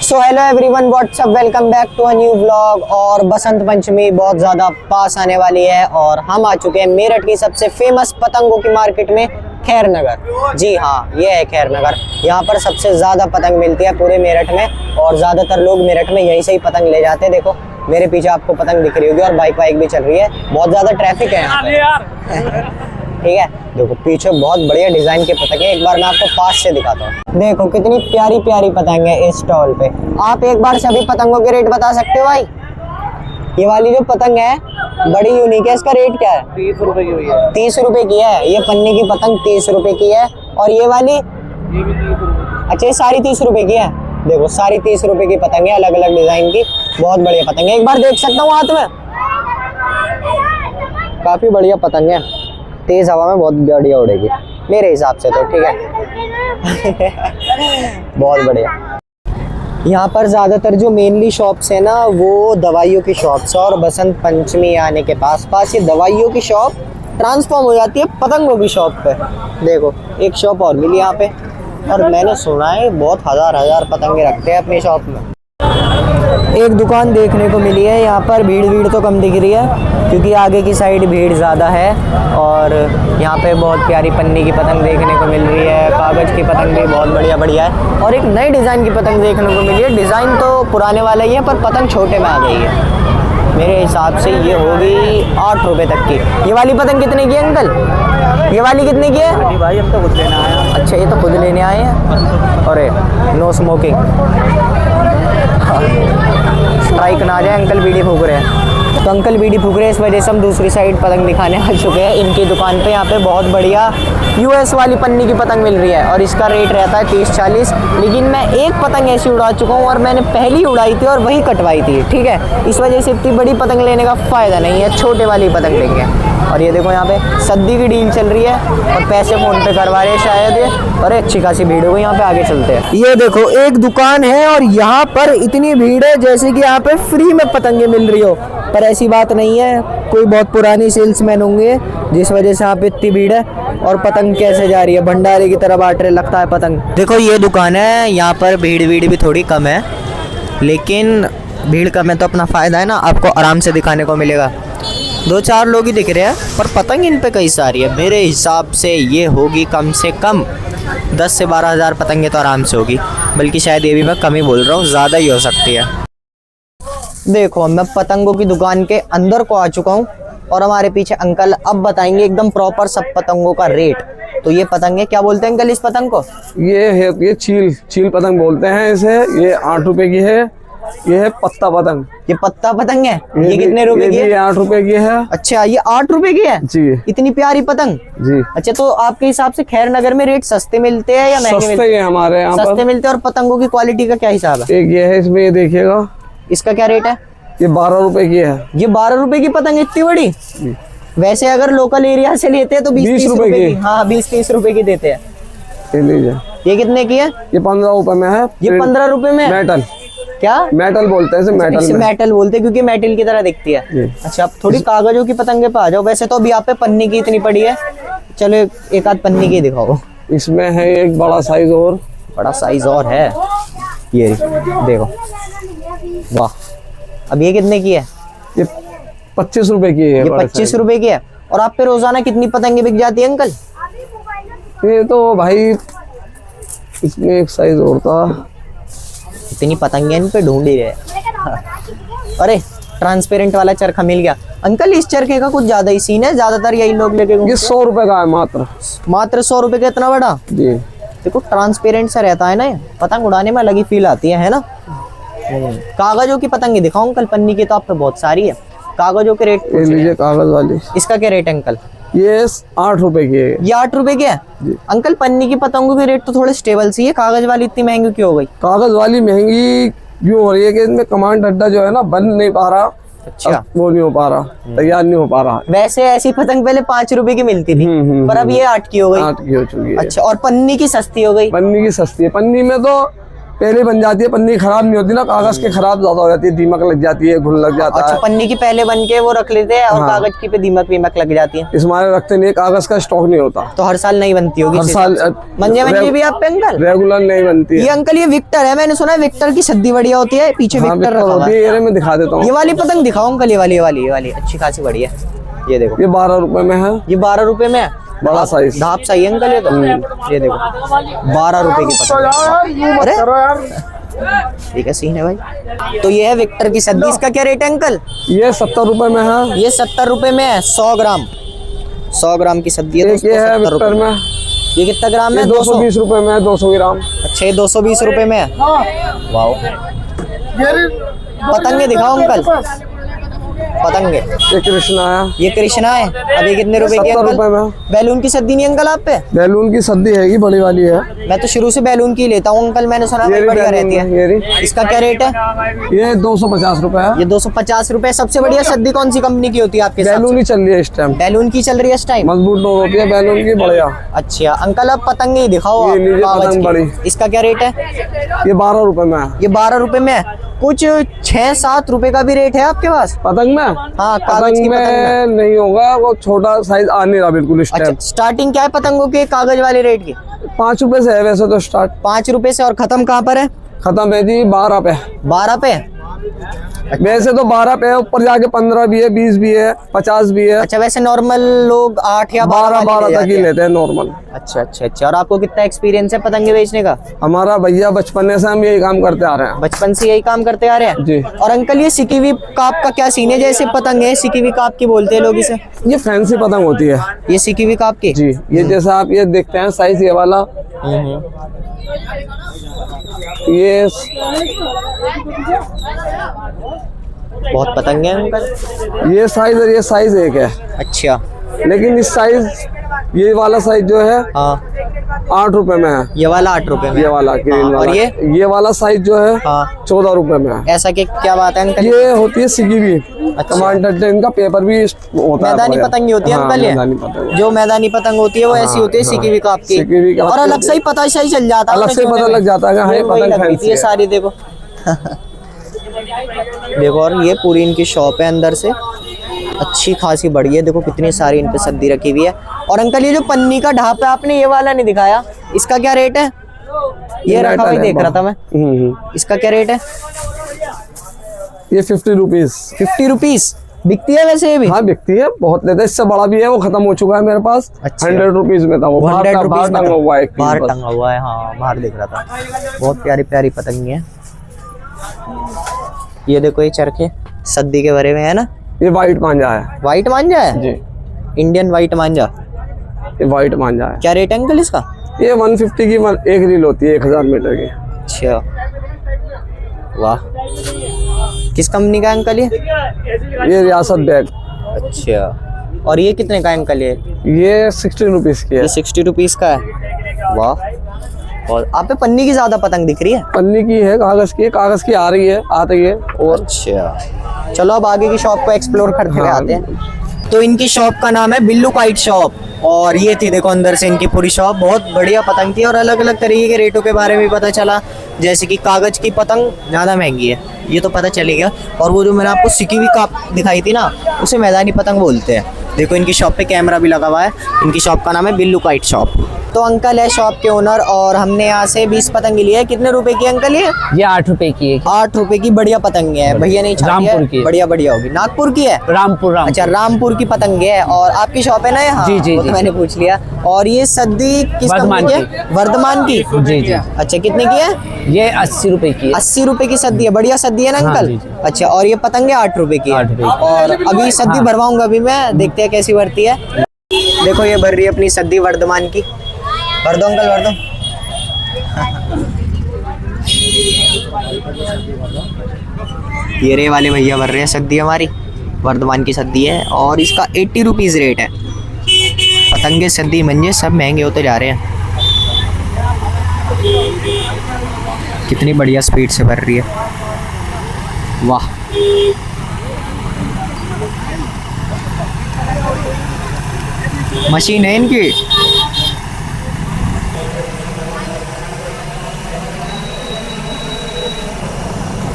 So hello everyone, what's up, welcome back to a new vlog. और बसंत पंचमी बहुत ज़्यादा पास आने वाली है और हम आ चुके हैं मेरठ की सबसे फेमस पतंगों की मार्केट में, खैर नगर। जी हाँ, ये है खैर नगर। यहाँ पर सबसे ज़्यादा पतंग मिलती है पूरे मेरठ में और ज़्यादातर लोग मेरठ में यहीं से ही पतंग ले जाते हैं। देखो मेरे पीछे आपको पतंग दिख रही होगी और बाइक वाइक भी चल रही है। बहुत ज़्यादा ट्रैफिक है यहाँ पे। ठीक है, देखो पीछे बहुत बढ़िया डिजाइन के पतंग है। एक बार मैं आपको पास से दिखाता हूँ। देखो कितनी प्यारी प्यारी पतंग है इस स्टॉल पे। आप एक बार सभी पतंगों के रेट बता सकते हो भाई? ये वाली जो पतंग है बड़ी यूनिक है, इसका रेट क्या है? 30 रुपए की हुई है। 30 रुपए की है ये पन्नी की पतंग, 30 रुपए की है। और ये वाली? ये भी 30 रुपए। अच्छा, ये सारी 30 रुपए की है। देखो सारी 30 रुपए की पतंग है, अलग अलग डिजाइन की, बहुत बढ़िया पतंग है। एक बार देख सकता हूँ हाथ में, काफी बढ़िया पतंग है, तेज हवा में बहुत बढ़िया उड़ेगी मेरे हिसाब से तो। ठीक है। बहुत बढ़िया। यहाँ पर ज़्यादातर जो मेनली शॉप्स है ना वो दवाइयों की शॉप्स है और बसंत पंचमी आने के पास पास ये दवाइयों की शॉप ट्रांसफॉर्म हो जाती है पतंगों की शॉप पे। देखो एक शॉप और मिली यहाँ पे और मैंने सुना है बहुत हजार पतंगे रखते हैं अपनी शॉप में। एक दुकान देखने को मिली है यहाँ पर, भीड़ तो कम दिख रही है क्योंकि आगे की साइड भीड़ ज़्यादा है। और यहाँ पे बहुत प्यारी पन्नी की पतंग देखने को मिल रही है, कागज़ की पतंग भी बहुत बढ़िया है और एक नई डिज़ाइन की पतंग देखने को मिली है। डिज़ाइन तो पुराने वाला ही है पर पतंग छोटे में आ गई है। मेरे हिसाब से ये होगी 8 रुपये तक की। ये वाली पतंग कितने की है अंकल? ये वाली कितने की है? भाई हम तो खुद लेना आया। अच्छा, ये तो खुद लेने आए हैं। अरे नो स्मोकिंग, स्ट्राइक ना आ जाए। अंकल बीड़ी फूक रहे हैं तो अंकल बीड़ी फूक रहे हैं, इस वजह से हम दूसरी साइड पतंग दिखाने आ चुके हैं इनकी दुकान पे। यहाँ पे बहुत बढ़िया यूएस वाली पन्नी की पतंग मिल रही है और इसका रेट रहता है 30-40। लेकिन मैं एक पतंग ऐसी उड़ा चुका हूँ और मैंने पहली उड़ाई थी और वही कटवाई थी। ठीक है, इस वजह से इतनी बड़ी पतंग लेने का फ़ायदा नहीं है, छोटे वाली पतंग लेंगे। और ये देखो यहाँ पे सद्दी की डील चल रही है और पैसे फ़ोन पे करवा रहे हैं शायद ये। अरे अच्छी खासी भीड़ हो गई यहाँ पे, आगे चलते हैं। ये देखो एक दुकान है और यहाँ पर इतनी भीड़ है जैसे कि यहाँ पे फ्री में पतंगे मिल रही हो, पर ऐसी बात नहीं है। कोई बहुत पुरानी सेल्समैन होंगे जिस वजह से यहाँ पे इतनी भीड़ है। और पतंग कैसे जा रही है, भंडारे की तरह बांट रहे लगता है पतंग। देखो ये दुकान है, यहाँ पर भीड़ भी थोड़ी कम है, लेकिन भीड़ कम है तो अपना फ़ायदा है ना, आपको आराम से दिखाने को मिलेगा। 2-4 लोग ही दिख रहे हैं पर पतंग इन पे कई सारी है। मेरे हिसाब से ये होगी कम से कम 10 से 12 हज़ार पतंगे तो आराम से होगी, बल्कि शायद ये भी मैं कम ही बोल रहा हूँ, ज़्यादा ही हो सकती है। देखो मैं पतंगों की दुकान के अंदर को आ चुका हूँ और हमारे पीछे अंकल अब बताएंगे एकदम प्रॉपर सब पतंगों का रेट। तो ये पतंग है, क्या बोलते हैं अंकल इस पतंग को? ये चील पतंग बोलते हैं इसे। ये 8 रुपए की है। ये है पत्ता पतंग। ये पत्ता पतंग है। ये कितने रुपए की है? ये 8 रुपए की है। अच्छा, ये 8 रुपए की है जी। इतनी प्यारी पतंग जी। अच्छा, तो आपके हिसाब से खैर नगर में रेट सस्ते मिलते हैं या महंगे मिलते हैं? हमारे यहाँ सस्ते मिलते हैं। और पतंगों की क्वालिटी का क्या हिसाब है? एक ये है, इसमें ये देखिएगा, इसका क्या रेट है? ये 12 रुपए की है। ये 12 रुपए की पतंग इतनी बड़ी? वैसे अगर लोकल एरिया से लेते हैं तो 20-30 रुपए की। हाँ 20-30 रुपए की देते हैं। ये लीजिए। ये कितने की है? ये 15 रुपए में है। ये 15 रुपए में? मेटल। क्या मेटल बोलते हैं इसे? मेटल। मेटल बोलते हैं क्योंकि मेटल की तरह दिखती है। अच्छा, अब थोड़ी कागजों की पतंगे पे आ जाओ। वैसे तो अभी आप पे पन्नी की इतनी पड़ी है, चलो एक आध पन्नी की दिखाओ। इसमें है एक बड़ा साइज और। बड़ा साइज और है, ये देखो, वाह। अब ये कितने की है? ये 25 रुपए की है। ये 25 रुपए की है। और आप पे रोजाना कितनी पतंगे बिक जाती है अंकल? ये तो भाई इसमें एक साइज और था। इतनी पतंगे इन पे ढूंढ ही रहे। अरे ट्रांसपेरेंट वाला चरखा मिल गया। अंकल इस चरखे का कुछ ज्यादा ही सीन है, ज्यादातर यही लोग लेके घूमते हैं। ये 100 रुपए का है मात्र। मात्र 100 रुपए का इतना बड़ा? जी। देखो ट्रांसपेरेंट सा रहता है ना, पतंग उड़ाने में अलग ही फील आती है ना। कागजों की पतंगे दिखाओ अंकल, पन्नी की तो आप पे बहुत सारी है। कागजों के रेट लीजिए, कागज वाली। इसका क्या रेट है अंकल? ये 8 रुपए की है। ये 8 रुपए की है अंकल। पन्नी की पतंगों के रेट तो थोड़े स्टेबल सी है, कागज वाली इतनी महंगी क्यों हो गई? कागज वाली महंगी क्यों हो रही है कि इसमें कमांड अड्डा जो है ना बन नहीं पा रहा। अच्छा, वो नहीं हो पा रहा, तैयार नहीं हो पा रहा। वैसे ऐसी पतंग पहले 5 रुपए की मिलती थी, पर अब ये 8 की हो गई। 8 की हो चुकी है। अच्छा, और पन्नी की सस्ती हो गई? पन्नी की सस्ती है। पन्नी में तो पहले बन जाती है, पन्नी खराब नहीं होती ना, कागज के खराब ज्यादा हो जाती है, दीमक लग जाती है, घुन लग जाता अच्छा, है। पन्नी की पहले बन के वो रख लेते हैं और हाँ। कागज की पे दीमक वीमक लग जाती है। इस हमारे रखते नहीं, कागज का स्टॉक नहीं होता। तो हर साल नहीं बनती होगी हर इस साल हिसाब से। मंजे भी आप पे अंकल? रेगुलर नहीं बनती ये है। अंकल ये विक्टर है, मैंने सुना है विक्टर की सद्दी बढ़िया होती है, पीछे हाँ, विक्टर रखा हुआ होती है। है, ये मैं दिखा देता हूँ। ये वाली पतंग दिखाओ अंकल, ये वाली अच्छी खासी बढ़िया। ये देखो, ये 12 रुपए में है, ये 12 रुपए में है। बड़ा साइज। धाप सही है अंकल ये तो। ये देखो 12 रुपए की पतंग। अरे ठीक है, सीन है भाई। तो ये है विक्टर की सद्दी, इसका क्या रेट है अंकल? ये 70 रुपए में है। ये 70 रुपए में है, 100 ग्राम। 100 ग्राम की सद्दी है एक दोस्तों, ये है 70 विक्टर रुपए। में, ये कितना ग्राम ये है? 220 रुपए में है, 200 ग्राम। अच्छा, ये 220 रुपए में है। वाओ। पतंगे दिखाओ अंकल, पतंगे। ये कृष्णा है, ये कृष्णा है। अभी कितने रुपए की 70 अंकल? रुपए में। बैलून की सद्दी नहीं अंकल आप पे? बैलून की सद्दी है, बड़ी वाली है। मैं तो शुरू से बैलून की लेता हूँ अंकल, मैंने सुना ये भाई भी बढ़िया बैलून रहती है, है। ये रही। इसका क्या रेट है? ये 250 रुपए है। ये 250 रुपए। सबसे बढ़िया सद्दी कौन सी कंपनी की होती है आपके हिसाब बैलून से? ही चल रही है इस टाइम, बैलून की चल रही है इस टाइम। मजबूत डोर होती है बैलून की, बढ़िया। अच्छा अंकल, अब पतंगे ही दिखाओ ये आप, लीजिए कागज पतंग की। बड़ी। इसका क्या रेट है? ये 12 रुपए में है। ये 12 रुपए में है। कुछ 6-7 रुपए का भी रेट है आपके पास? पतंग में? हाँ, कागज की पतंग पतंग में। में नहीं होगा, वो छोटा साइज आ नहीं रहा बिल्कुल इस अच्छा, टाइम। स्टार्टिंग क्या है पतंगों के कागज वाले रेट की? 5 रुपए से है वैसे तो स्टार्ट। 5 रुपए से। और खत्म कहाँ पर है? खत्म है जी 12 पे। 12 पे? वैसे तो 12 पे है, ऊपर जाके 15 भी है, 20 भी है, 50 भी है। अच्छा, वैसे नॉर्मल लोग 8 या 12 12 ले तक जाते ही हैं। लेते हैं नॉर्मल। अच्छा अच्छा अच्छा। और आपको कितना एक्सपीरियंस है पतंगे बेचने का? हमारा भैया बचपन से हम यही काम करते आ रहे हैं। बचपन से यही काम करते आ रहे हैं जी। और अंकल, ये सिकीवी काप का क्या सीन है? जैसे पतंग है, सिकीवी काप की बोलते हैं लोग इसे। ये फैंसी पतंग होती है ये सिकीवी काप की? जी। ये जैसा आप ये देखते हैं साइज, ये वाला, ये बहुत पतंगे हैं अंकल। ये साइज और ये साइज एक है, अच्छा। लेकिन इस साइज, ये वाला साइज जो है हाँ, 8 रुपए में है। ये वाला 8 रुपए में। ये वाला ग्रीन हाँ, वाला। और ये वाला साइज जो है हाँ, 14 रुपए में है। ऐसा कि क्या बात है अंकल? ये होती है सिकीवी। अच्छा। टमाटर इनका पेपर भी होता है। मैदानी पतंग ही होती है हाँ, अंकल। ये मैदानी पतंग। जो मैदानी पतंग होती है वो ऐसी होती है, सिकीवी काप की। सिकीवी काप और की अलग होती से ही पता सही चल जाता है, अलग से पता लग जाता है कि हाँ, ये वही पतंग लग रही थी फैंसी ये है। सारी। देखो देखो, और ये पूरी इनकी शॉप है अंदर से, अच्छी खासी बड़ी है। देखो कितनी सारी इन पे सब्जी रखी हुई है। और अंकल, ये जो पन्नी का ढाप है आपने ये वाला नहीं दिखाया, इसका क्या रेट है? ये रखा हुआ ही देख रहा था मैं। इसका क्या रेट है? ये 50 रुपीज। 50 रुपीज बिकती है वैसे ये भी? हाँ बिकती है, बहुत लेते हैं। इससे बड़ा भी है, वो खत्म हो चुका है मेरे पास। अच्छा। 100 रुपीज में था वो। 100 बाहर रुपीज टंगा हुआ है एक बाहर पीस बस। टंगा हुआ है। हाँ, बाहर दिख रहा था। बहुत प्यारी प्यारी पतंगी है। ये देखो, ये चरखे सद्दी के भरे में है ना। ये व्हाइट मांझा है व्हाइट मांझा है? जी। इंडियन व्हाइट मांझा। ये व्हाइट मांझा है। क्या रेट है अंकल इसका? ये 150 की एक रील होती है, 1000 मीटर की। अच्छा, वाह। किस कंपनी का है अंकल ये? ये रियासत बैग। अच्छा। और ये कितने का है अंकल ये 60 रुपीज की है। ये 60 रुपीज का है। वाह। और आप पे पन्नी की ज्यादा पतंग दिख रही है। पन्नी की है, कागज की है, कागज की आ रही है। और अच्छा, चलो अब आगे की शॉप को एक्सप्लोर करते हुए हाँ। आते हैं। तो इनकी शॉप का नाम है बिल्लू काइट शॉप। और ये थी, देखो अंदर से इनकी पूरी शॉप। बहुत बढ़िया पतंग थी और अलग अलग तरीके के रेटों के बारे में पता चला। जैसे कि कागज की पतंग ज़्यादा महंगी है, ये तो पता चल गया। और वो जो मैंने आपको सिकीवी काप दिखाई थी ना, उसे मैदानी पतंग बोलते हैं। देखो इनकी शॉप पे कैमरा भी लगा हुआ है। इनकी शॉप का नाम है बिल्लू काइट शॉप। तो अंकल है शॉप के ओनर और हमने यहाँ से 20 पतंग लिए है। कितने रुपए की अंकल ये? 8 रुपए की है। 8 रुपए की बढ़िया पतंग है भैया, नहीं छाटी है, रामपुर की है। बढ़िया बढ़िया होगी। नागपुर की है? रामपुर। अच्छा, रामपुर की पतंग है। और आपकी शॉप है ना यहाँ? जी, जी, वो तो जी। मैंने पूछ लिया। और ये सद्दी किस वर्धमान कंपनी की है? वर्धमान की। जी जी। अच्छा, कितने की है? ये 80 रुपए की है। 80 रुपए की सद्दी है, बढ़िया सद्दी है ना हाँ, अंकल? जी, जी। अच्छा, और ये पतंग है 8 रुपए की है। 8 रुपए की। और अभी सद्दी हाँ। भरवाऊंगा अभी मैं, देखते हैं कैसी भरती है। देखो ये भर रही है अपनी सद्दी वर्धमान की। भर दो अंकल, भर दो। ये रे वाले भैया भर रहे हैं सद्दी हमारी, वर्धमान की सद्दी है। और इसका 80 रुपीज़ रेट है। पतंगे सद्दी मंजे सब महंगे होते जा रहे हैं। कितनी बढ़िया स्पीड से भर रही है, वाह। मशीन है इनकी।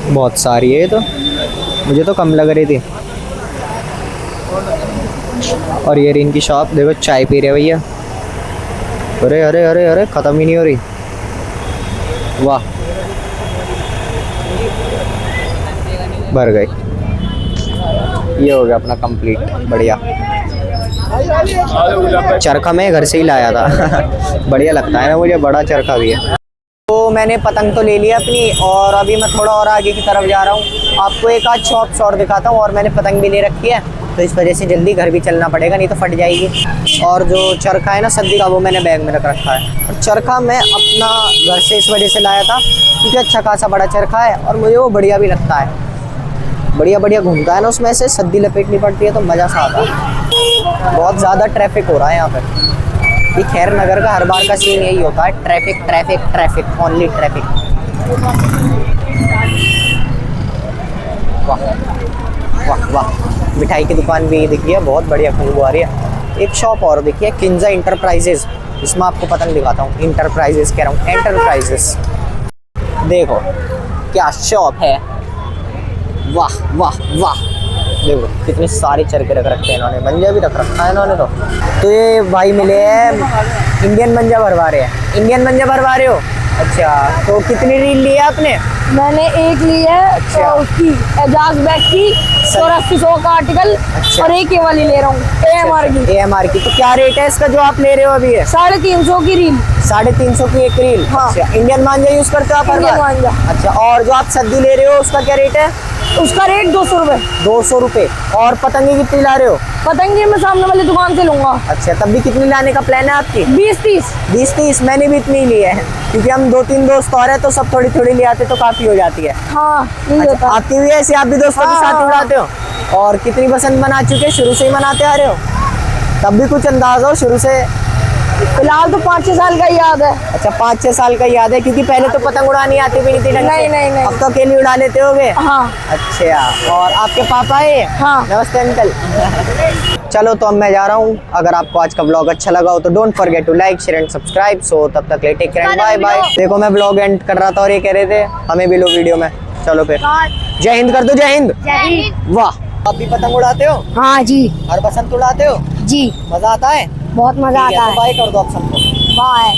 बहुत सारी है ये तो, मुझे तो कम लग रही थी। और ये रही इनकी शॉप, देखो चाय पी रहे भैया। अरे अरे अरे अरे ख़त्म ही नहीं हो रही। वाह, भर गई। ये हो गया अपना कंप्लीट, बढ़िया। चरखा मैं घर से ही लाया था बढ़िया लगता है ना मुझे, बड़ा चरखा भी है। तो मैंने पतंग तो ले लिया अपनी, और अभी मैं थोड़ा और आगे की तरफ जा रहा हूँ। आपको एक आध शॉप्स और दिखाता हूँ। और मैंने पतंग भी ले रखी है, तो इस वजह से जल्दी घर भी चलना पड़ेगा, नहीं तो फट जाएगी। और जो चरखा है ना सद्दी का, वो मैंने बैग में रख रखा है। और चरखा मैं अपना घर से इस वजह से लाया था क्योंकि अच्छा खासा बड़ा चरखा है और मुझे वो बढ़िया भी लगता है। बढ़िया बढ़िया घूमता है ना उसमें से, सद्दी लपेटनी पड़ती है तो मज़ा सा आता है। बहुत ज़्यादा ट्रैफिक हो रहा है यहाँ पर। ये खैर नगर का हर बार का सीन यही होता है, traffic traffic traffic, only traffic. वाह वाह वाह, मिठाई की दुकान भी दिखी है, बहुत बढ़िया खुशबू आ रही है। एक शॉप और देखिए, किंजा इंटरप्राइजेज, इसमें आपको पतंग दिखाता हूँ। इंटरप्राइजेज कह रहा हूँ, एंटरप्राइजेज। देखो क्या शॉप है, वाह वाह वाह। देखो कितने सारे चरखे रख रखे हैं इन्होंने, मंजा भी रख रखा है इन्होंने। तो ये भाई मिले हैं, इंडियन मंजा भरवा रहे हैं। इंडियन मंजा भरवा रहे हो? अच्छा, तो कितनी रील ली है आपने? मैंने एक ली है। अच्छा। तो उसकी एजाज बैग की 8400 का आर्टिकल। अच्छा। और एक ये वाली ले रहा हूँ, AMR की। AMR की। तो क्या रेट है इसका जो आप ले रहे हो अभी? 350 की रील। 350 की एक रील। हाँ। अच्छा, इंडियन मांझा यूज करते हो आप हर इंडियन बार? मांझा। अच्छा, और जो आप सद्दी ले रहे हो उसका क्या रेट है? उसका रेट 200 रुपए। 200 रुपये। और पतंगे कितनी ला रहे हो? पतंगे मैं सामने वाली दुकान से लूंगा। अच्छा, तब भी कितनी लाने का प्लान है आपकी? 20-30। 20-30। मैंने भी इतनी ली है क्योंकि हम 2-3 दोस्त और हैं, तो सब थोड़ी थोड़ी ले आते तो काफी हो जाती है। हाँ, यही अच्छा, होता है। आपकी भी ऐसे आप भी दोस्तों के हाँ, साथ हाँ, उड़ाते हो? और कितनी पसंद बना चुके, शुरू से ही मनाते आ रहे हो? तब भी कुछ अंदाजा हो शुरू से? फिलहाल तो 5-6 साल का याद है। अच्छा, 5-6 साल का याद है, क्योंकि पहले तो पतंग उड़ानी आती भी नहीं थी ढंग से। नहीं, नहीं, नहीं। अब तो अकेले उड़ा लेते होगे? हाँ। अच्छा, और आपके पापा है? हाँ। नमस्ते अंकल चलो, तो अब मैं जा रहा हूँ। अगर आपको आज का ब्लॉग अच्छा लगा हो तो don't forget to like, share and subscribe. So तब तक ले take care and bye bye. देखो मैं ब्लॉग एंड कर रहा था और ये कह रहे थे हमें भी लो वीडियो में। चलो फिर, जय हिंद कर दो, जय हिंद। वाह, आप भी पतंग उड़ाते हो? हाँ जी। हर बसंत उड़ाते हो? जी, मजा आता है? बहुत मजा आता तो है। बाय कर दो आप सबको। बाय।